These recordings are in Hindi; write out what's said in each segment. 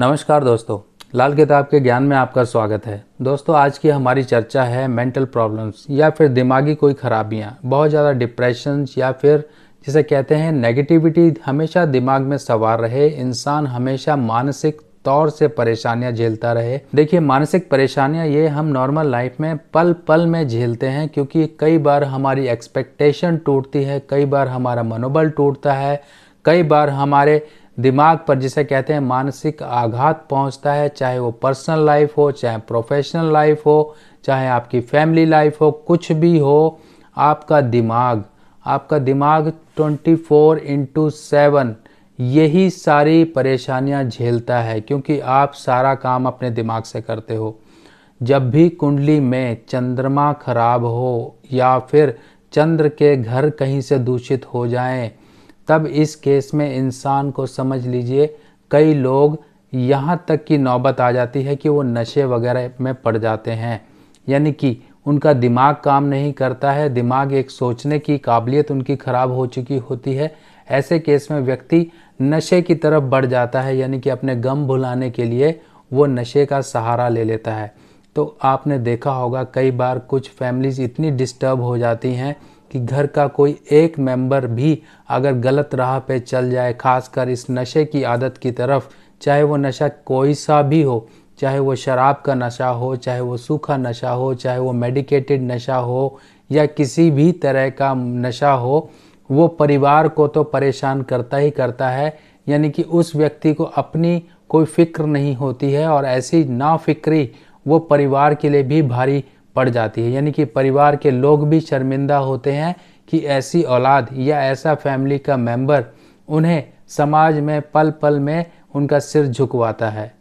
नमस्कार दोस्तों, लाल किताब के ज्ञान में आपका स्वागत है। दोस्तों, आज की हमारी चर्चा है मेंटल प्रॉब्लम्स या फिर दिमागी कोई खराबियाँ, बहुत ज़्यादा डिप्रेशन या फिर जिसे कहते हैं नेगेटिविटी हमेशा दिमाग में सवार रहे, इंसान हमेशा मानसिक तौर से परेशानियां झेलता रहे। देखिए, मानसिक परेशानियां ये हम नॉर्मल लाइफ में पल पल में झेलते हैं, क्योंकि कई बार हमारी एक्सपेक्टेशन टूटती है, कई बार हमारा मनोबल टूटता है, कई बार हमारे दिमाग पर जिसे कहते हैं मानसिक आघात पहुंचता है, चाहे वो पर्सनल लाइफ हो, चाहे प्रोफेशनल लाइफ हो, चाहे आपकी फैमिली लाइफ हो, कुछ भी हो। आपका दिमाग 24/7 यही सारी परेशानियां झेलता है, क्योंकि आप सारा काम अपने दिमाग से करते हो। जब भी कुंडली में चंद्रमा खराब हो या फिर चंद्र के घर कहीं से दूषित हो जाएं, तब इस केस में इंसान को समझ लीजिए कई लोग यहाँ तक की नौबत आ जाती है कि वो नशे वगैरह में पड़ जाते हैं, यानी कि उनका दिमाग काम नहीं करता है, दिमाग एक सोचने की काबिलियत उनकी खराब हो चुकी होती है। ऐसे केस में व्यक्ति नशे की तरफ बढ़ जाता है, यानी कि अपने गम भुलाने के लिए वो नशे का सहारा ले लेता है। तो आपने देखा होगा कई बार कुछ फैमिलीज इतनी डिस्टर्ब हो जाती हैं कि घर का कोई एक मेंबर भी अगर गलत राह पे चल जाए, खासकर इस नशे की आदत की तरफ, चाहे वो नशा कोई सा भी हो, चाहे वो शराब का नशा हो, चाहे वो सूखा नशा हो, चाहे वो मेडिकेटेड नशा हो या किसी भी तरह का नशा हो, वो परिवार को तो परेशान करता ही करता है। यानी कि उस व्यक्ति को अपनी कोई फिक्र नहीं होती है, और ऐसी नाफिक्री वो परिवार के लिए भी भारी पड़ जाती है। यानी कि परिवार के लोग भी शर्मिंदा होते हैं कि ऐसी औलाद या ऐसा फैमिली का मेंबर उन्हें समाज में पल पल में उनका सिर झुकवाता है।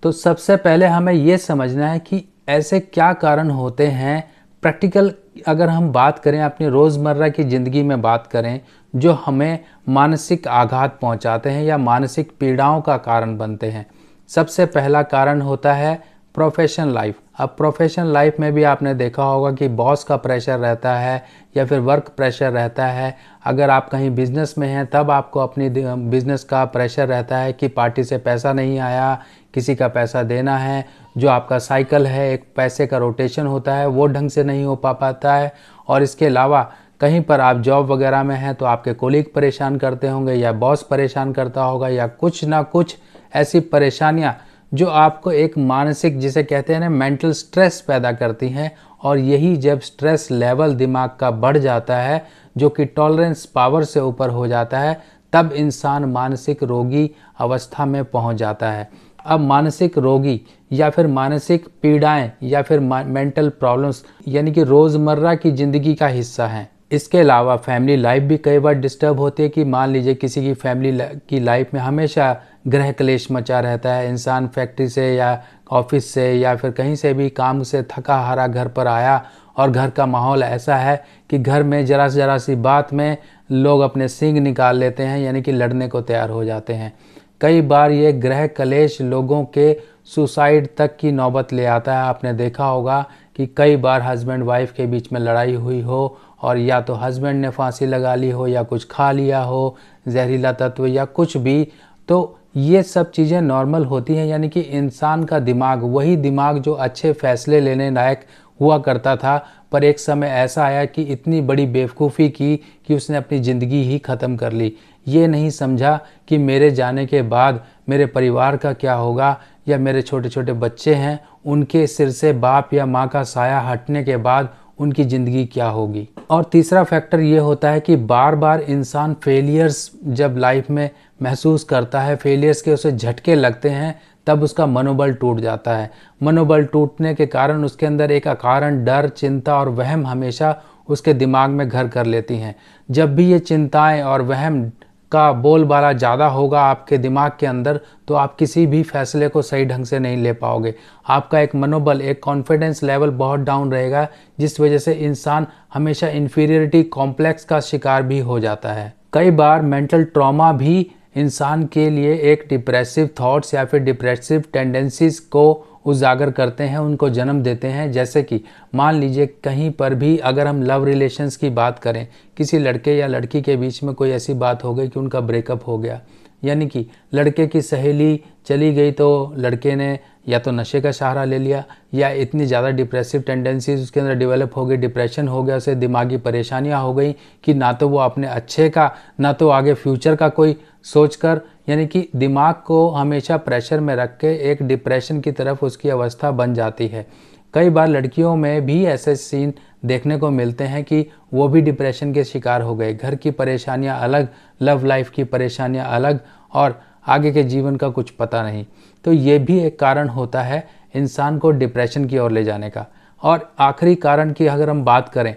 तो सबसे पहले हमें ये समझना है कि ऐसे क्या कारण होते हैं। प्रैक्टिकल अगर हम बात करें, अपनी रोज़मर्रा की ज़िंदगी में बात करें, जो हमें मानसिक आघात पहुंचाते हैं या मानसिक पीड़ाओं का कारण बनते हैं। सबसे पहला कारण होता है प्रोफेशनल लाइफ। अब प्रोफेशनल लाइफ में भी आपने देखा होगा कि बॉस का प्रेशर रहता है या फिर वर्क प्रेशर रहता है। अगर आप कहीं बिजनेस में हैं तब आपको अपनी बिजनेस का प्रेशर रहता है कि पार्टी से पैसा नहीं आया, किसी का पैसा देना है, जो आपका साइकिल है एक पैसे का रोटेशन होता है वो ढंग से नहीं हो पाता है। और इसके अलावा कहीं पर आप जॉब वगैरह में हैं तो आपके कोलीग परेशान करते होंगे या बॉस परेशान करता होगा, या कुछ ना कुछ ऐसी परेशानियां जो आपको एक मानसिक जिसे कहते हैं ना मेंटल स्ट्रेस पैदा करती हैं। और यही जब स्ट्रेस लेवल दिमाग का बढ़ जाता है, जो कि टॉलरेंस पावर से ऊपर हो जाता है, तब इंसान मानसिक रोगी अवस्था में पहुंच जाता है। अब मानसिक रोगी या फिर मानसिक पीड़ाएं या फिर मेंटल प्रॉब्लम्स यानी कि रोज़मर्रा की ज़िंदगी का हिस्सा हैं। इसके अलावा फैमिली लाइफ भी कई बार डिस्टर्ब होती है कि मान लीजिए किसी की फैमिली की लाइफ में हमेशा गृह क्लेश मचा रहता है। इंसान फैक्ट्री से या ऑफिस से या फिर कहीं से भी काम से थका हारा घर पर आया और घर का माहौल ऐसा है कि घर में जरा सी बात में लोग अपने सींग निकाल लेते हैं, यानी कि लड़ने को तैयार हो जाते हैं। कई बार ये गृह क्लेश लोगों के सुसाइड तक की नौबत ले आता है। आपने देखा होगा कि कई बार हस्बैंड वाइफ के बीच में लड़ाई हुई हो और या तो हस्बैंड ने फांसी लगा ली हो या कुछ खा लिया हो, जहरीला तत्व या कुछ भी। तो ये सब चीज़ें नॉर्मल होती हैं, यानी कि इंसान का दिमाग, वही दिमाग जो अच्छे फैसले लेने लायक हुआ करता था, पर एक समय ऐसा आया कि इतनी बड़ी बेवकूफ़ी की कि उसने अपनी ज़िंदगी ही ख़त्म कर ली। ये नहीं समझा कि मेरे जाने के बाद मेरे परिवार का क्या होगा, या मेरे छोटे छोटे बच्चे हैं उनके सिर से बाप या माँ का साया हटने के बाद उनकी ज़िंदगी क्या होगी। और तीसरा फैक्टर ये होता है कि बार बार इंसान फेलियर्स जब लाइफ में महसूस करता है, फेलियर्स के उसे झटके लगते हैं, तब उसका मनोबल टूट जाता है। मनोबल टूटने के कारण उसके अंदर एक अकारण डर, चिंता और वहम हमेशा उसके दिमाग में घर कर लेती हैं। जब भी ये चिंताएं और वहम का बोलबाला ज़्यादा होगा आपके दिमाग के अंदर, तो आप किसी भी फैसले को सही ढंग से नहीं ले पाओगे। आपका एक मनोबल, एक कॉन्फिडेंस लेवल बहुत डाउन रहेगा, जिस वजह से इंसान हमेशा इन्फीरियरिटी कॉम्प्लेक्स का शिकार भी हो जाता है। कई बार मेंटल ट्रॉमा भी इंसान के लिए एक डिप्रेसिव थॉट्स या फिर डिप्रेसिव टेंडेंसीज को उजागर करते हैं, उनको जन्म देते हैं। जैसे कि मान लीजिए कहीं पर भी अगर हम लव रिलेशंस की बात करें, किसी लड़के या लड़की के बीच में कोई ऐसी बात हो गई कि उनका ब्रेकअप हो गया, यानी कि लड़के की सहेली चली गई तो लड़के ने या तो नशे का सहारा ले लिया, या इतनी ज़्यादा डिप्रेसिव टेंडेंसीज उसके अंदर डेवलप हो गई, डिप्रेशन हो गया, उसे दिमागी परेशानियां हो गई कि ना तो वो अपने अच्छे का, ना तो आगे फ्यूचर का कोई सोचकर, यानी कि दिमाग को हमेशा प्रेशर में रख के एक डिप्रेशन की तरफ उसकी अवस्था बन जाती है। कई बार लड़कियों में भी ऐसे सीन देखने को मिलते हैं कि वो भी डिप्रेशन के शिकार हो गए। घर की परेशानियां अलग, लव लाइफ की परेशानियां अलग, और आगे के जीवन का कुछ पता नहीं। तो ये भी एक कारण होता है इंसान को डिप्रेशन की ओर ले जाने का। और आखिरी कारण की अगर हम बात करें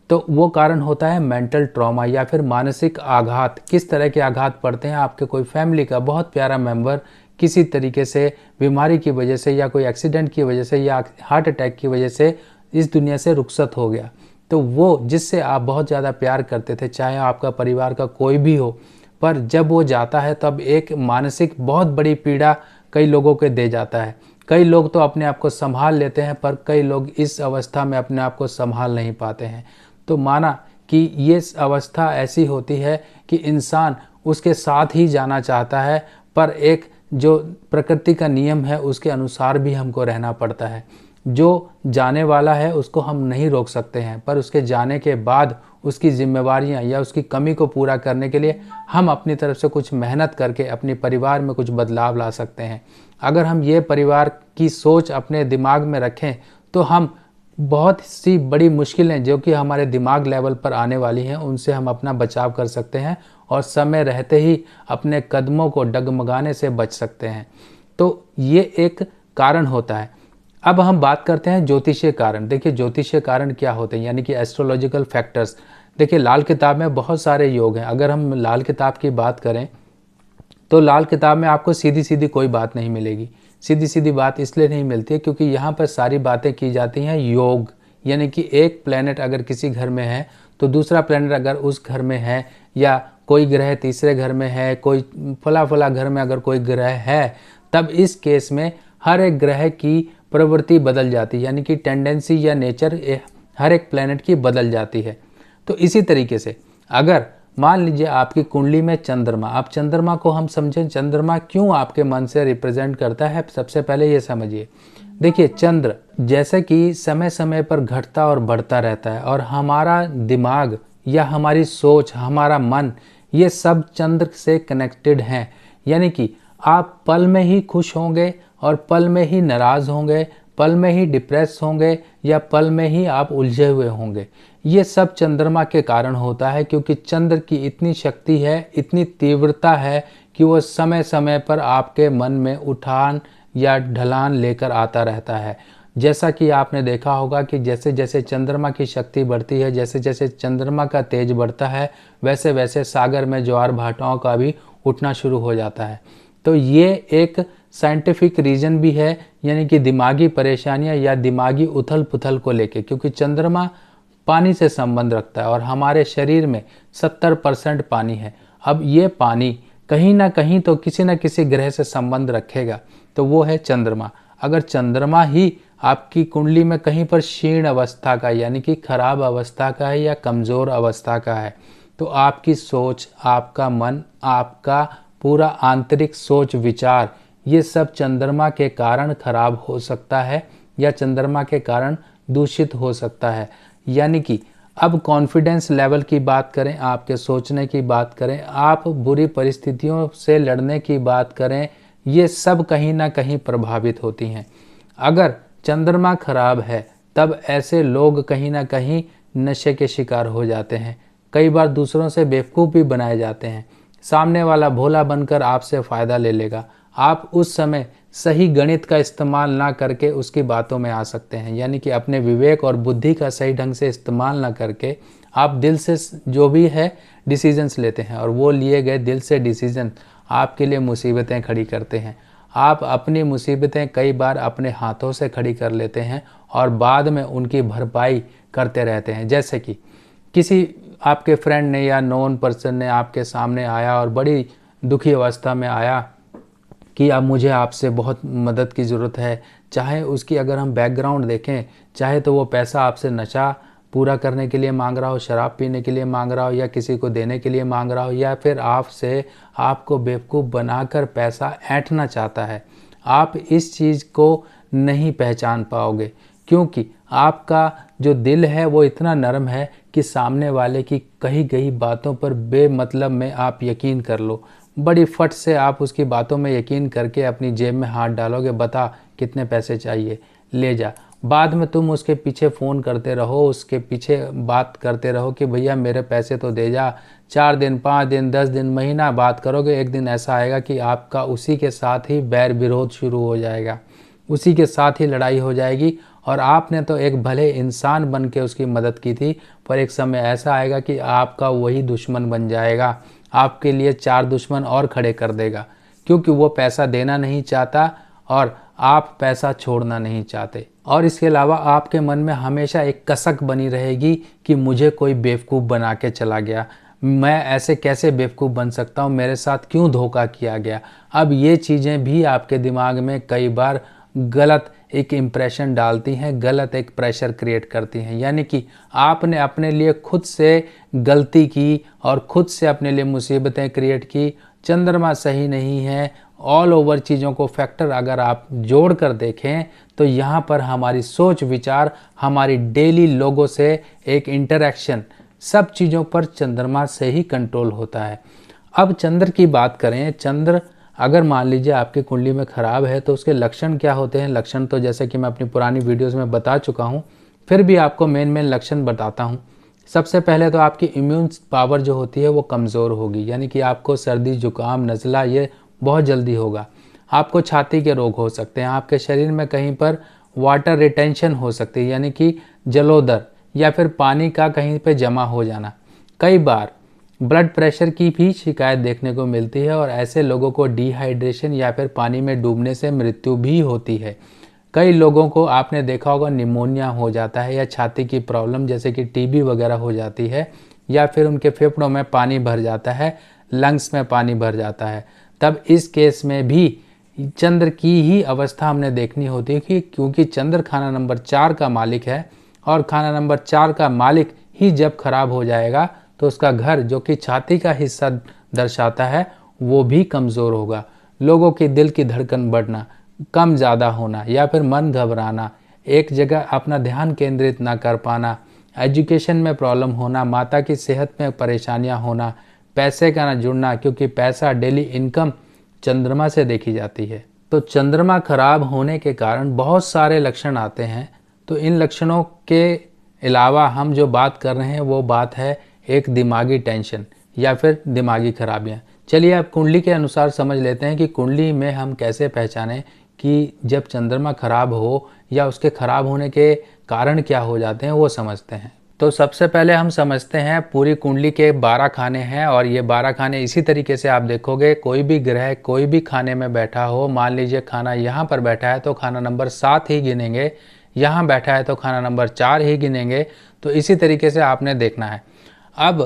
तो वो कारण होता है मेंटल ट्रॉमा या फिर मानसिक आघात। किस तरह के आघात पड़ते हैं? आपके कोई फैमिली का बहुत प्यारा मेंबर किसी तरीके से बीमारी की वजह से या कोई एक्सीडेंट की वजह से या हार्ट अटैक की वजह से इस दुनिया से रुखसत हो गया, तो वो जिससे आप बहुत ज़्यादा प्यार करते थे, चाहे आपका परिवार का कोई भी हो, पर जब वो जाता है तब एक मानसिक बहुत बड़ी पीड़ा कई लोगों को दे जाता है। कई लोग तो अपने आप को संभाल लेते हैं, पर कई लोग इस अवस्था में अपने आप को संभाल नहीं पाते हैं। तो माना कि ये अवस्था ऐसी होती है कि इंसान उसके साथ ही जाना चाहता है, पर एक जो प्रकृति का नियम है उसके अनुसार भी हमको रहना पड़ता है। जो जाने वाला है उसको हम नहीं रोक सकते हैं, पर उसके जाने के बाद उसकी जिम्मेवारियां या उसकी कमी को पूरा करने के लिए हम अपनी तरफ से कुछ मेहनत करके अपने परिवार में कुछ बदलाव ला सकते हैं। अगर हम ये परिवार की सोच अपने दिमाग में रखें तो हम बहुत सी बड़ी मुश्किलें जो कि हमारे दिमाग लेवल पर आने वाली हैं उनसे हम अपना बचाव कर सकते हैं और समय रहते ही अपने कदमों को डगमगाने से बच सकते हैं। तो ये एक कारण होता है। अब हम बात करते हैं ज्योतिषीय कारण। देखिए ज्योतिषीय कारण क्या होते हैं, यानी कि एस्ट्रोलॉजिकल फैक्टर्स। देखिए लाल किताब में बहुत सारे योग हैं। अगर हम लाल किताब की बात करें तो लाल किताब में आपको सीधी सीधी कोई बात नहीं मिलेगी। सीधी सीधी बात इसलिए नहीं मिलती है क्योंकि यहाँ पर सारी बातें की जाती हैं योग, यानी कि एक प्लेनेट अगर किसी घर में है तो दूसरा प्लेनेट अगर उस घर में है, या कोई ग्रह तीसरे घर में है, कोई फला फला घर में अगर कोई ग्रह है, तब इस केस में हर एक ग्रह की प्रवृत्ति बदल जाती है, यानी कि टेंडेंसी या नेचर हर एक प्लेनेट की बदल जाती है। तो इसी तरीके से अगर मान लीजिए आपकी कुंडली में चंद्रमा, आप चंद्रमा को हम समझें, चंद्रमा क्यों आपके मन से रिप्रेजेंट करता है, सबसे पहले ये समझिए। देखिए चंद्र जैसे कि समय समय पर घटता और बढ़ता रहता है, और हमारा दिमाग या हमारी सोच, हमारा मन, ये सब चंद्र से कनेक्टेड हैं। यानी कि आप पल में ही खुश होंगे और पल में ही नाराज़ होंगे, पल में ही डिप्रेस होंगे, या पल में ही आप उलझे हुए होंगे। ये सब चंद्रमा के कारण होता है, क्योंकि चंद्र की इतनी शक्ति है, इतनी तीव्रता है कि वो समय समय पर आपके मन में उठान या ढलान लेकर आता रहता है। जैसा कि आपने देखा होगा कि जैसे जैसे चंद्रमा की शक्ति बढ़ती है, जैसे जैसे चंद्रमा का तेज बढ़ता है, वैसे वैसे सागर में ज्वार भाटाओं का भी उठना शुरू हो जाता है। तो ये एक साइंटिफिक रीज़न भी है, यानी कि दिमागी परेशानियां या दिमागी उथल पुथल को लेके, क्योंकि चंद्रमा पानी से संबंध रखता है और हमारे शरीर में 70% पानी है। अब ये पानी कहीं ना कहीं तो किसी न किसी ग्रह से संबंध रखेगा, तो वो है चंद्रमा। अगर चंद्रमा ही आपकी कुंडली में कहीं पर क्षीण अवस्था का, यानी कि खराब अवस्था का है या कमज़ोर अवस्था का है, तो आपकी सोच, आपका मन, आपका पूरा आंतरिक सोच विचार, ये सब चंद्रमा के कारण खराब हो सकता है या चंद्रमा के कारण दूषित हो सकता है। यानी कि अब कॉन्फिडेंस लेवल की बात करें, आपके सोचने की बात करें, आप बुरी परिस्थितियों से लड़ने की बात करें, ये सब कहीं ना कहीं प्रभावित होती हैं। अगर चंद्रमा खराब है तब ऐसे लोग कहीं ना कहीं नशे के शिकार हो जाते हैं। कई बार दूसरों से बेवकूफ़ भी बनाए जाते हैं। सामने वाला भोला बनकर आपसे फ़ायदा ले लेगा। आप उस समय सही गणित का इस्तेमाल ना करके उसकी बातों में आ सकते हैं, यानी कि अपने विवेक और बुद्धि का सही ढंग से इस्तेमाल ना करके आप दिल से जो भी है डिसीजंस लेते हैं, और वो लिए गए दिल से डिसीजन आपके लिए मुसीबतें खड़ी करते हैं। आप अपनी मुसीबतें कई बार अपने हाथों से खड़ी कर लेते हैं और बाद में उनकी भरपाई करते रहते हैं। जैसे कि किसी आपके फ्रेंड ने या नोन पर्सन ने आपके सामने आया और बड़ी दुखी अवस्था में आया कि अब मुझे आपसे बहुत मदद की ज़रूरत है, चाहे उसकी अगर हम बैकग्राउंड देखें, चाहे तो वो पैसा आपसे नशा पूरा करने के लिए मांग रहा हो, शराब पीने के लिए मांग रहा हो, या किसी को देने के लिए मांग रहा हो, या फिर आपसे आपको बेवकूफ़ बनाकर पैसा ऐंठना चाहता है। आप इस चीज़ को नहीं पहचान पाओगे, क्योंकि आपका जो दिल है वो इतना नरम है कि सामने वाले की कही गई बातों पर बेमतलब में आप यकीन कर लो। बड़ी फट से आप उसकी बातों में यकीन करके अपनी जेब में हाथ डालोगे, बता कितने पैसे चाहिए, ले जा। बाद में तुम उसके पीछे फ़ोन करते रहो, उसके पीछे बात करते रहो कि भैया मेरे पैसे तो दे जा। 4 दिन, 5 दिन, 10 दिन, महीना बात करोगे, एक दिन ऐसा आएगा कि आपका उसी के साथ ही बैर विरोध शुरू हो जाएगा, उसी के साथ ही लड़ाई हो जाएगी। और आपने तो एक भले इंसान बन के उसकी मदद की थी, पर एक समय ऐसा आएगा कि आपका वही दुश्मन बन जाएगा, आपके लिए 4 दुश्मन और खड़े कर देगा, क्योंकि वो पैसा देना नहीं चाहता और आप पैसा छोड़ना नहीं चाहते। और इसके अलावा आपके मन में हमेशा एक कसक बनी रहेगी कि मुझे कोई बेवकूफ़ बना के चला गया, मैं ऐसे कैसे बेवकूफ़ बन सकता हूँ, मेरे साथ क्यों धोखा किया गया। अब ये चीज़ें भी आपके दिमाग में कई बार गलत एक इम्प्रेशन डालती हैं, गलत एक प्रेशर क्रिएट करती हैं। यानी कि आपने अपने लिए खुद से गलती की और खुद से अपने लिए मुसीबतें क्रिएट की। चंद्रमा सही नहीं है, ऑल ओवर चीज़ों को फैक्टर अगर आप जोड़ कर देखें तो यहाँ पर हमारी सोच विचार, हमारी डेली लोगों से एक इंटरेक्शन, सब चीज़ों पर चंद्रमा से ही कंट्रोल होता है। अब चंद्र की बात करें, चंद्र अगर मान लीजिए आपकी कुंडली में ख़राब है तो उसके लक्षण क्या होते हैं। लक्षण तो जैसे कि मैं अपनी पुरानी वीडियोस में बता चुका हूँ, फिर भी आपको मेन लक्षण बताता हूँ। सबसे पहले तो आपकी इम्यून पावर जो होती है वो कमज़ोर होगी, यानी कि आपको सर्दी जुकाम नज़ला ये बहुत जल्दी होगा। आपको छाती के रोग हो सकते हैं, आपके शरीर में कहीं पर वाटर रिटेंशन हो सकती है, यानी कि जलोदर या फिर पानी का कहीं पे जमा हो जाना। कई बार ब्लड प्रेशर की भी शिकायत देखने को मिलती है और ऐसे लोगों को डिहाइड्रेशन या फिर पानी में डूबने से मृत्यु भी होती है। कई लोगों को आपने देखा होगा निमोनिया हो जाता है या छाती की प्रॉब्लम जैसे कि टीबी वगैरह हो जाती है, या फिर उनके फेफड़ों में पानी भर जाता है, लंग्स में पानी भर जाता है। तब इस केस में भी चंद्र की ही अवस्था हमने देखनी होती है कि क्योंकि चंद्र खाना नंबर 4 का मालिक है और खाना नंबर 4 का मालिक ही जब खराब हो जाएगा तो उसका घर जो कि छाती का हिस्सा दर्शाता है वो भी कमज़ोर होगा। लोगों की दिल की धड़कन बढ़ना, कम ज़्यादा होना या फिर मन घबराना, एक जगह अपना ध्यान केंद्रित ना कर पाना, एजुकेशन में प्रॉब्लम होना, माता की सेहत में परेशानियां होना, पैसे का ना जुड़ना, क्योंकि पैसा डेली इनकम चंद्रमा से देखी जाती है। तो चंद्रमा खराब होने के कारण बहुत सारे लक्षण आते हैं। तो इन लक्षणों के अलावा हम जो बात कर रहे हैं वो बात है एक दिमागी टेंशन या फिर दिमागी खराबियाँ। चलिए अब कुंडली के अनुसार समझ लेते हैं कि कुंडली में हम कैसे पहचानें कि जब चंद्रमा खराब हो या उसके खराब होने के कारण क्या हो जाते हैं, वो समझते हैं। तो सबसे पहले हम समझते हैं पूरी कुंडली के 12 खाने हैं और ये 12 खाने इसी तरीके से आप देखोगे, कोई भी ग्रह कोई भी खाने में बैठा हो, मान लीजिए खाना यहाँ पर बैठा है तो खाना नंबर 7 ही गिनेंगे, यहाँ बैठा है तो खाना नंबर 4 ही गिनेंगे। तो इसी तरीके से आपने देखना है। अब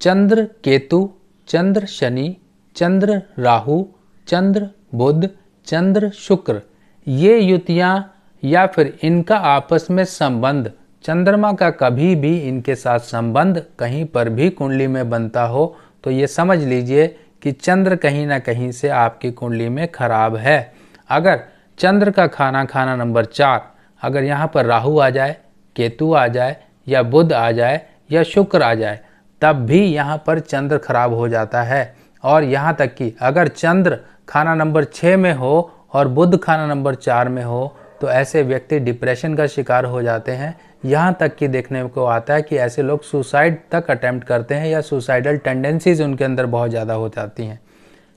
चंद्र केतु, चंद्र शनि, चंद्र राहु, चंद्र बुध, चंद्र शुक्र, ये युतियाँ या फिर इनका आपस में संबंध, चंद्रमा का कभी भी इनके साथ संबंध कहीं पर भी कुंडली में बनता हो तो ये समझ लीजिए कि चंद्र कहीं ना कहीं से आपकी कुंडली में खराब है। अगर चंद्र का खाना नंबर 4 अगर यहाँ पर राहु आ जाए, केतु आ जाए या बुध आ जाए या शुक्र आ जाए, तब भी यहाँ पर चंद्र खराब हो जाता है। और यहाँ तक कि अगर चंद्र खाना नंबर 6 में हो और बुध खाना नंबर 4 में हो तो ऐसे व्यक्ति डिप्रेशन का शिकार हो जाते हैं। यहाँ तक कि देखने को आता है कि ऐसे लोग सुसाइड तक अटेम्प्ट करते हैं या सुसाइडल टेंडेंसीज उनके अंदर बहुत ज़्यादा हो जाती हैं।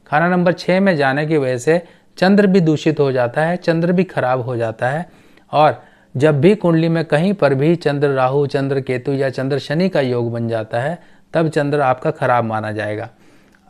खाना नंबर 6 में जाने की वजह से चंद्र भी दूषित हो जाता है, चंद्र भी खराब हो जाता है। और जब भी कुंडली में कहीं पर भी चंद्र राहु, चंद्र केतु या चंद्र शनि का योग बन जाता है तब चंद्र आपका खराब माना जाएगा।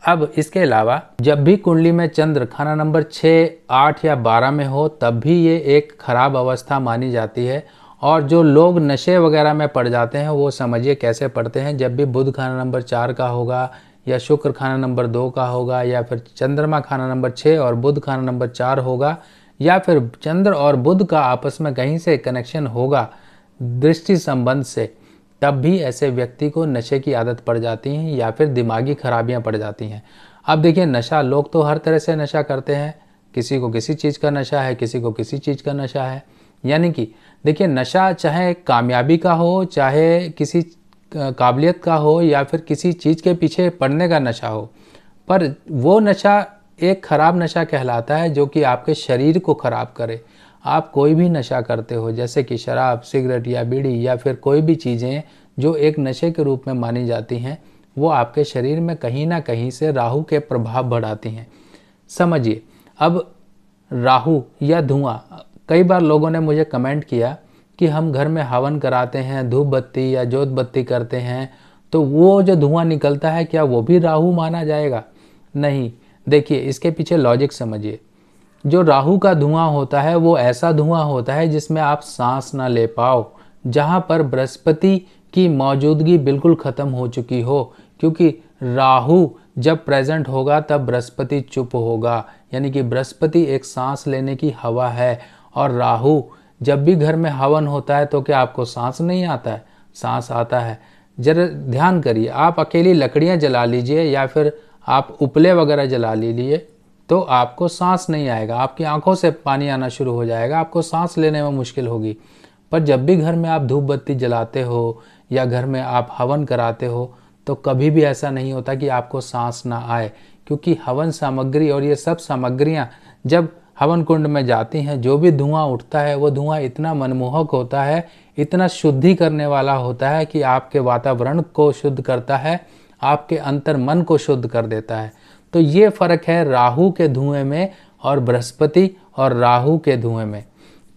अब इसके अलावा जब भी कुंडली में चंद्र खाना नंबर 6, 8 या 12 में हो तब भी ये एक खराब अवस्था मानी जाती है। और जो लोग नशे वगैरह में पड़ जाते हैं वो समझिए कैसे पड़ते हैं। जब भी बुध खाना नंबर 4 का होगा या शुक्र खाना नंबर 2 का होगा या फिर चंद्रमा खाना नंबर 6 और बुध खाना नंबर 4 होगा या फिर चंद्र और बुध का आपस में कहीं से कनेक्शन होगा दृष्टि संबंध से, तब भी ऐसे व्यक्ति को नशे की आदत पड़ जाती है या फिर दिमागी खराबियां पड़ जाती हैं। अब देखिए, नशा, लोग तो हर तरह से नशा करते हैं, किसी को किसी चीज़ का नशा है, किसी को किसी चीज़ का नशा है। यानी कि देखिए, नशा चाहे कामयाबी का हो, चाहे किसी काबिलियत का हो, या फिर किसी चीज़ के पीछे पड़ने का नशा हो, पर वो नशा एक ख़राब नशा कहलाता है जो कि आपके शरीर को ख़राब करे। आप कोई भी नशा करते हो, जैसे कि शराब, सिगरेट या बीड़ी या फिर कोई भी चीज़ें जो एक नशे के रूप में मानी जाती हैं, वो आपके शरीर में कहीं ना कहीं से राहु के प्रभाव बढ़ाती हैं। समझिए, अब राहु या धुआं, कई बार लोगों ने मुझे कमेंट किया कि हम घर में हवन कराते हैं, धूप बत्ती या जोत बत्ती करते हैं, तो वो जो धुआं निकलता है क्या वो भी राहु माना जाएगा? नहीं। देखिए, इसके पीछे लॉजिक समझिए। जो राहु का धुआं होता है वो ऐसा धुआं होता है जिसमें आप सांस ना ले पाओ, जहां पर बृहस्पति की मौजूदगी बिल्कुल ख़त्म हो चुकी हो, क्योंकि राहु जब प्रेजेंट होगा तब बृहस्पति चुप होगा। यानी कि बृहस्पति एक सांस लेने की हवा है, और राहु जब भी घर में हवन होता है तो क्या आपको सांस नहीं आता है? सांस आता है। जरा ध्यान करिए, आप अकेली लकड़ियां जला लीजिए या फिर आप उपले वगैरह जला लीजिए, तो आपको सांस नहीं आएगा, आपकी आंखों से पानी आना शुरू हो जाएगा, आपको सांस लेने में मुश्किल होगी। पर जब भी घर में आप धूप बत्ती जलाते हो या घर में आप हवन कराते हो, तो कभी भी ऐसा नहीं होता कि आपको सांस ना आए, क्योंकि हवन सामग्री और ये सब सामग्रियां जब हवन कुंड में जाती हैं, जो भी धुआं उठता है वो धुआं इतना मनमोहक होता है, इतना शुद्धि करने वाला होता है कि आपके वातावरण को शुद्ध करता है, आपके अंतर मन को शुद्ध कर देता है। तो ये फ़र्क है राहु के धुएं में और बृहस्पति और राहु के धुएं में।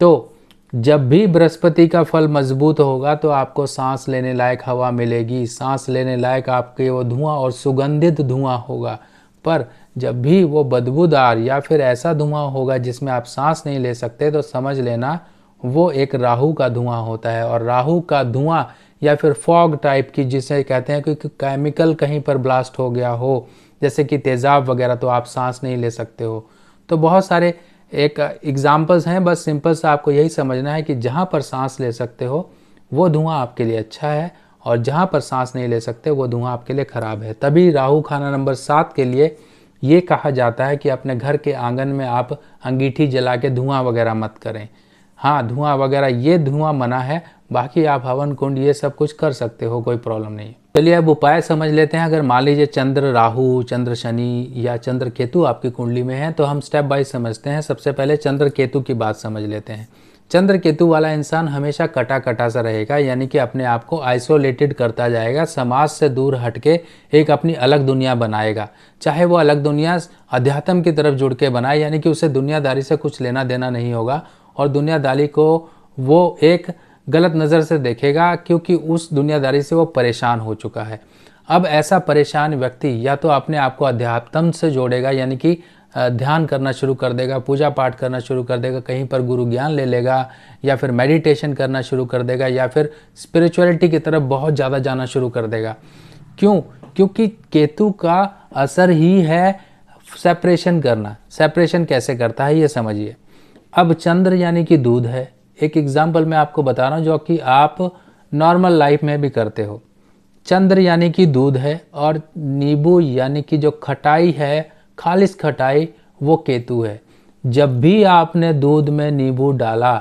तो जब भी बृहस्पति का फल मजबूत होगा तो आपको सांस लेने लायक हवा मिलेगी, सांस लेने लायक आपके वो धुआं और सुगंधित धुआं होगा। पर जब भी वो बदबूदार या फिर ऐसा धुआं होगा जिसमें आप सांस नहीं ले सकते, तो समझ लेना वो एक राहु का धुआं होता है। और राहु का धुआं या फिर फॉग टाइप की, जिसे कहते हैं कि केमिकल कहीं पर ब्लास्ट हो गया हो, जैसे कि तेज़ाब वगैरह, तो आप सांस नहीं ले सकते हो। तो बहुत सारे एक एग्जाम्पल्स हैं, बस सिंपल सा आपको यही समझना है कि जहाँ पर सांस ले सकते हो वो धुआं आपके लिए अच्छा है, और जहाँ पर सांस नहीं ले सकते वो धुआं आपके लिए ख़राब है। तभी राहु खाना नंबर 7 के लिए ये कहा जाता है कि अपने घर के आंगन में आप अंगीठी जला के धुआं वगैरह मत करें। हाँ, धुआं वगैरह ये धुआं मना है, बाकी आप हवन कुंड ये सब कुछ कर सकते हो, कोई प्रॉब्लम नहीं है। चलिए अब उपाय समझ लेते हैं। अगर मान लीजिए चंद्र राहु, चंद्र शनि या चंद्र केतु आपकी कुंडली में है, तो हम स्टेप बाय समझते हैं। सबसे पहले चंद्र केतु की बात समझ लेते हैं। चंद्र केतु वाला इंसान हमेशा कटा कटा सा रहेगा, यानी कि अपने आप को आइसोलेटेड करता जाएगा, समाज से दूर हटके एक अपनी अलग दुनिया बनाएगा। चाहे वो अलग दुनिया अध्यात्म की तरफ जुड़ के बनाए, यानी कि उसे दुनियादारी से कुछ लेना देना नहीं होगा, और दुनियादारी को वो एक गलत नज़र से देखेगा, क्योंकि उस दुनियादारी से वो परेशान हो चुका है। अब ऐसा परेशान व्यक्ति या तो अपने आप को अध्यात्म से जोड़ेगा, यानी कि ध्यान करना शुरू कर देगा, पूजा पाठ करना शुरू कर देगा, कहीं पर गुरु ज्ञान ले लेगा, या फिर मेडिटेशन करना शुरू कर देगा, या फिर स्पिरिचुअलिटी की तरफ बहुत ज़्यादा जाना शुरू कर देगा। क्यों? क्योंकि केतु का असर ही है सेपरेशन करना। सेपरेशन कैसे करता है ये समझिए। अब चंद्र यानी कि दूध है। एक एग्जाम्पल मैं आपको बता रहा हूँ जो कि आप नॉर्मल लाइफ में भी करते हो। चंद्र यानी कि दूध है, और नींबू यानी कि जो खटाई है, खालिस खटाई, वो केतु है। जब भी आपने दूध में नींबू डाला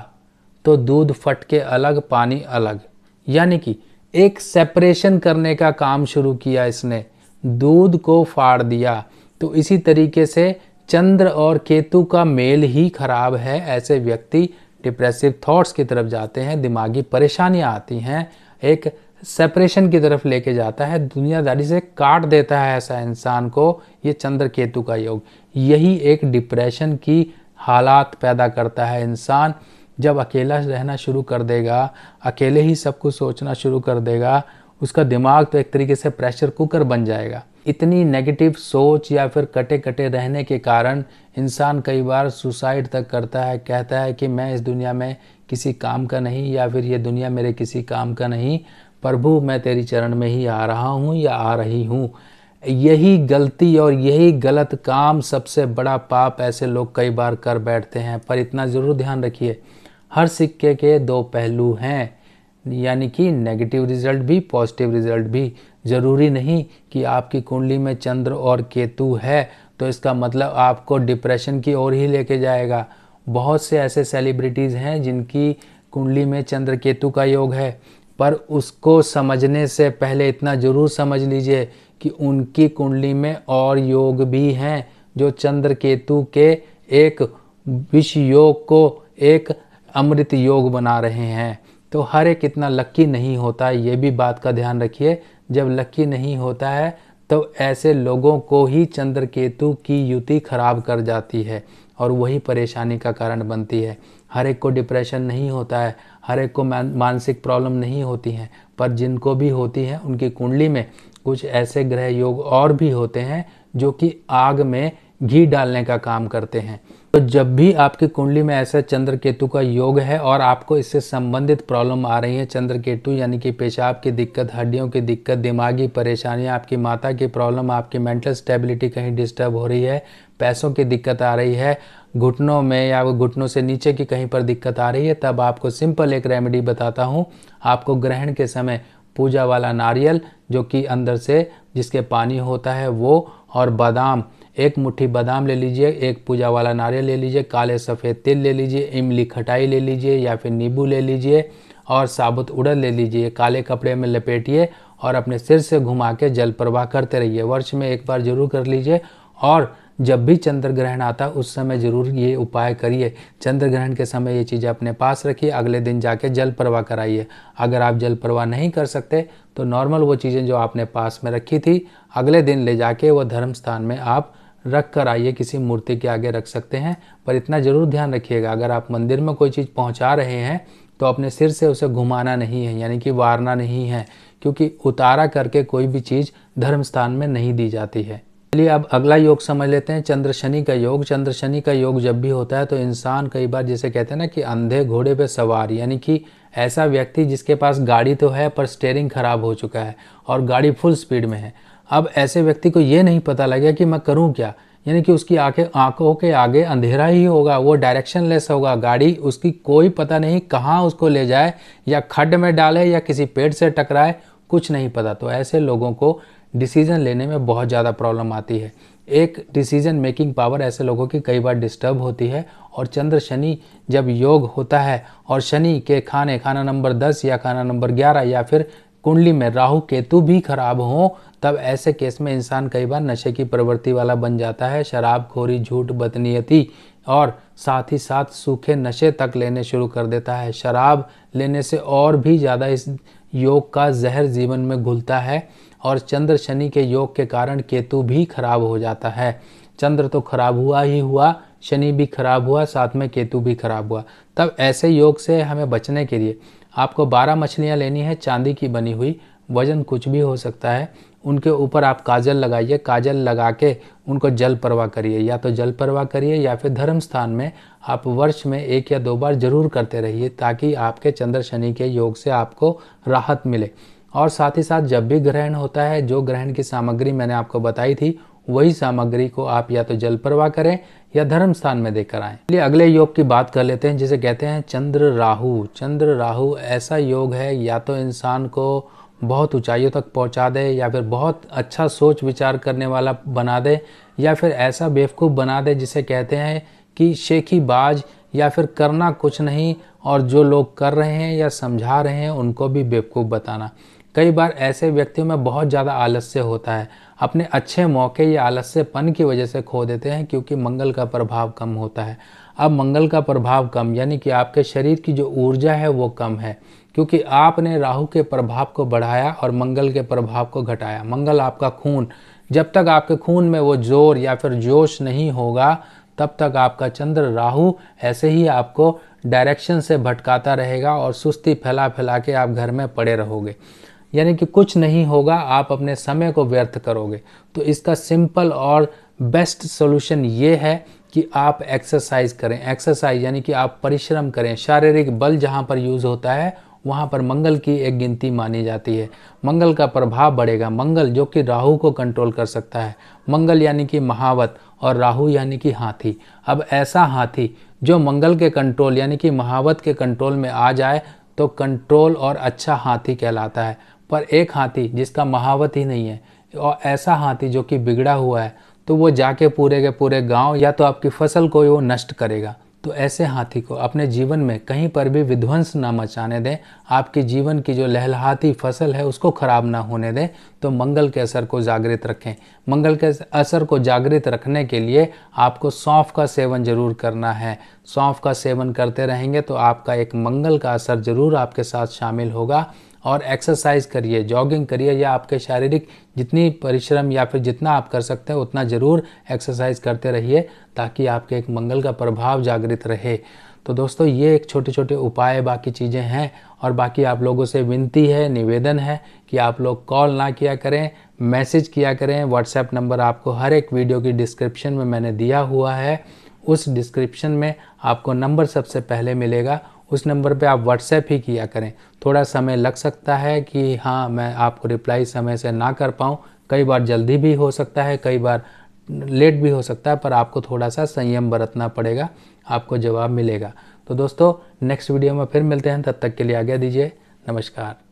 तो दूध फट के अलग, पानी अलग, यानी कि एक सेपरेशन करने का काम शुरू किया इसने, दूध को फाड़ दिया। तो इसी तरीके से चंद्र और केतु का मेल ही खराब है। ऐसे व्यक्ति डिप्रेसिव थॉट्स की तरफ जाते हैं, दिमागी परेशानियां आती हैं, एक सेपरेशन की तरफ लेके जाता है, दुनियादारी से काट देता है ऐसा इंसान को। ये चंद्र केतु का योग, यही एक डिप्रेशन की हालात पैदा करता है। इंसान जब अकेला रहना शुरू कर देगा, अकेले ही सब कुछ सोचना शुरू कर देगा, उसका दिमाग तो एक तरीके से प्रेशर कुकर बन जाएगा। इतनी नेगेटिव सोच या फिर कटे कटे रहने के कारण इंसान कई बार सुसाइड तक करता है, कहता है कि मैं इस दुनिया में किसी काम का नहीं, या फिर ये दुनिया मेरे किसी काम का नहीं, प्रभु मैं तेरी चरण में ही आ रहा हूँ या आ रही हूँ। यही गलती और यही गलत काम, सबसे बड़ा पाप ऐसे लोग कई बार कर बैठते हैं। पर इतना ज़रूर ध्यान रखिए, हर सिक्के के दो पहलू हैं। यानी कि नेगेटिव रिजल्ट भी पॉजिटिव रिजल्ट भी। ज़रूरी नहीं कि आपकी कुंडली में चंद्र और केतु है तो इसका मतलब आपको डिप्रेशन की ओर ही लेके जाएगा। बहुत से ऐसे सेलिब्रिटीज़ हैं जिनकी कुंडली में चंद्र केतु का योग है, पर उसको समझने से पहले इतना ज़रूर समझ लीजिए कि उनकी कुंडली में और योग भी हैं जो चंद्र केतु के एक विष योग को एक अमृत योग बना रहे हैं। तो हर एक इतना लक्की नहीं होता, ये भी बात का ध्यान रखिए। जब लक्की नहीं होता है तो ऐसे लोगों को ही चंद्र केतु की युति खराब कर जाती है और वही परेशानी का कारण बनती है। हर एक को डिप्रेशन नहीं होता है, हर एक को मानसिक प्रॉब्लम नहीं होती हैं, पर जिनको भी होती हैं उनकी कुंडली में कुछ ऐसे ग्रह योग और भी होते हैं जो कि आग में घी डालने का काम करते हैं। तो जब भी आपकी कुंडली में ऐसा चंद्र केतु का योग है और आपको इससे संबंधित प्रॉब्लम आ रही है, चंद्र केतु यानी कि पेशाब की दिक्कत, हड्डियों की दिक्कत, दिमागी परेशानियां, आपकी माता की प्रॉब्लम, आपकी मेंटल स्टेबिलिटी कहीं डिस्टर्ब हो रही है, पैसों की दिक्कत आ रही है, घुटनों में या घुटनों से नीचे की कहीं पर दिक्कत आ रही है, तब आपको सिंपल एक रेमेडी बताता हूँ। आपको ग्रहण के समय पूजा वाला नारियल जो कि अंदर से जिसके पानी होता है वो, और बादाम, एक मुट्ठी बादाम ले लीजिए, एक पूजा वाला नारियल ले लीजिए, काले सफ़ेद तिल ले लीजिए, इमली खटाई ले लीजिए या फिर नींबू ले लीजिए और साबुत उड़द ले लीजिए। काले कपड़े में लपेटिए और अपने सिर से घुमा के जल प्रवाह करते रहिए। वर्ष में एक बार जरूर कर लीजिए और जब भी चंद्र ग्रहण आता है उस समय ज़रूर ये उपाय करिए। चंद्र ग्रहण के समय ये चीज़ें अपने पास रखिए, अगले दिन जाके जल प्रवाह कराइए। अगर आप जल प्रवाह नहीं कर सकते तो नॉर्मल वो चीज़ें जो आपने पास में रखी थी अगले दिन ले जाके वो धर्म स्थान में आप रख कर आइए, किसी मूर्ति के आगे रख सकते हैं। पर इतना ज़रूर ध्यान रखिएगा, अगर आप मंदिर में कोई चीज़ पहुंचा रहे हैं तो अपने सिर से उसे घुमाना नहीं है, यानी कि वारना नहीं है, क्योंकि उतारा करके कोई भी चीज़ धर्म स्थान में नहीं दी जाती है। चलिए अब अगला योग समझ लेते हैं, चंद्र शनि का योग। चंद्र शनि का योग जब भी होता है तो इंसान कई बार जिसे कहते हैं ना कि अंधे घोड़े पे सवार, यानी कि ऐसा व्यक्ति जिसके पास गाड़ी तो है पर स्टीयरिंग खराब हो चुका है और गाड़ी फुल स्पीड में है। अब ऐसे व्यक्ति को ये नहीं पता लगे कि मैं करूं क्या, यानी कि उसकी आंखों के आगे अंधेरा ही होगा, वो डायरेक्शन लेस होगा, गाड़ी उसकी कोई पता नहीं कहाँ उसको ले जाए, या खड्ड में डाले या किसी पेड़ से टकराए, कुछ नहीं पता। तो ऐसे लोगों को डिसीजन लेने में बहुत ज़्यादा प्रॉब्लम आती है। एक डिसीजन मेकिंग पावर ऐसे लोगों की कई बार डिस्टर्ब होती है। और चंद्र शनि जब योग होता है और शनि के खाना नंबर 10 या खाना नंबर 11 या फिर कुंडली में राहु केतु भी खराब हों, तब ऐसे केस में इंसान कई बार नशे की प्रवृत्ति वाला बन जाता है। शराबखोरी, झूठ, बदनीयती और साथ ही साथ सूखे नशे तक लेने शुरू कर देता है। शराब लेने से और भी ज़्यादा इस योग का जहर जीवन में घुलता है और चंद्र शनि के योग के कारण केतु भी खराब हो जाता है। चंद्र तो खराब हुआ ही हुआ, शनि भी खराब हुआ, साथ में केतु भी खराब हुआ। तब ऐसे योग से हमें बचने के लिए आपको 12 मछलियाँ लेनी है, चांदी की बनी हुई, वजन कुछ भी हो सकता है। उनके ऊपर आप काजल लगाइए, काजल लगा के उनको जल प्रवाह करिए, या तो जल प्रवाह करिए या फिर धर्म स्थान में आप वर्ष में 1 या 2 बार जरूर करते रहिए, ताकि आपके चंद्र शनि के योग से आपको राहत मिले। और साथ ही साथ जब भी ग्रहण होता है, जो ग्रहण की सामग्री मैंने आपको बताई थी वही सामग्री को आप या तो जल प्रवाह करें या धर्म स्थान में देकर आएं। चलिए अगले योग की बात कर लेते हैं, जिसे कहते हैं चंद्र राहु। चंद्र राहु ऐसा योग है, या तो इंसान को बहुत ऊंचाइयों तक पहुंचा दे, या फिर बहुत अच्छा सोच विचार करने वाला बना दे, या फिर ऐसा बेवकूफ़ बना दे जिसे कहते हैं कि शेखीबाज, या फिर करना कुछ नहीं और जो लोग कर रहे हैं या समझा रहे हैं उनको भी बेवकूफ़ बताना। कई बार ऐसे व्यक्तियों में बहुत ज़्यादा आलस्य होता है, अपने अच्छे मौके या आलस्यपन की वजह से खो देते हैं, क्योंकि मंगल का प्रभाव कम होता है। अब मंगल का प्रभाव कम यानी कि आपके शरीर की जो ऊर्जा है वो कम है, क्योंकि आपने राहु के प्रभाव को बढ़ाया और मंगल के प्रभाव को घटाया। मंगल आपका खून, जब तक आपके खून में वो जोर या फिर जोश नहीं होगा तब तक आपका चंद्र राहु ऐसे ही आपको डायरेक्शन से भटकाता रहेगा और सुस्ती फैला फैला के आप घर में पड़े रहोगे, यानी कि कुछ नहीं होगा, आप अपने समय को व्यर्थ करोगे। तो इसका सिंपल और बेस्ट सॉल्यूशन ये है कि आप एक्सरसाइज करें। एक्सरसाइज यानी कि आप परिश्रम करें। शारीरिक बल जहाँ पर यूज़ होता है वहाँ पर मंगल की एक गिनती मानी जाती है। मंगल का प्रभाव बढ़ेगा। मंगल जो कि राहु को कंट्रोल कर सकता है। मंगल यानी कि महावत और राहु यानी कि हाथी। अब ऐसा हाथी जो मंगल के कंट्रोल यानी कि महावत के कंट्रोल में आ जाए तो कंट्रोल और अच्छा हाथी कहलाता है। पर एक हाथी जिसका महावत ही नहीं है और ऐसा हाथी जो कि बिगड़ा हुआ है, तो वो जाके पूरे के पूरे गांव या तो आपकी फसल को वो नष्ट करेगा। तो ऐसे हाथी को अपने जीवन में कहीं पर भी विध्वंस ना मचाने दें, आपके जीवन की जो लहलहाती फसल है उसको खराब ना होने दें। तो मंगल के असर को जागृत रखें। मंगल के असर को जागृत रखने के लिए आपको सौंफ का सेवन जरूर करना है। सौंफ का सेवन करते रहेंगे तो आपका एक मंगल का असर जरूर आपके साथ शामिल होगा। और एक्सरसाइज करिए, जॉगिंग करिए, या आपके शारीरिक जितनी परिश्रम या फिर जितना आप कर सकते हैं उतना ज़रूर एक्सरसाइज करते रहिए, ताकि आपके एक मंगल का प्रभाव जागृत रहे। तो दोस्तों ये एक छोटे छोटे उपाय, बाकी चीज़ें हैं। और बाकी आप लोगों से विनती है, निवेदन है कि आप लोग कॉल ना किया करें, मैसेज किया करें। व्हाट्सएप नंबर आपको हर एक वीडियो की डिस्क्रिप्शन में मैंने दिया हुआ है। उस डिस्क्रिप्शन में आपको नंबर सबसे पहले मिलेगा, उस नंबर पे आप व्हाट्सएप ही किया करें। थोड़ा समय लग सकता है कि हाँ मैं आपको रिप्लाई समय से ना कर पाऊँ, कई बार जल्दी भी हो सकता है, कई बार लेट भी हो सकता है, पर आपको थोड़ा सा संयम बरतना पड़ेगा, आपको जवाब मिलेगा। तो दोस्तों नेक्स्ट वीडियो में फिर मिलते हैं, तब तक के लिए आज्ञा दीजिए। नमस्कार।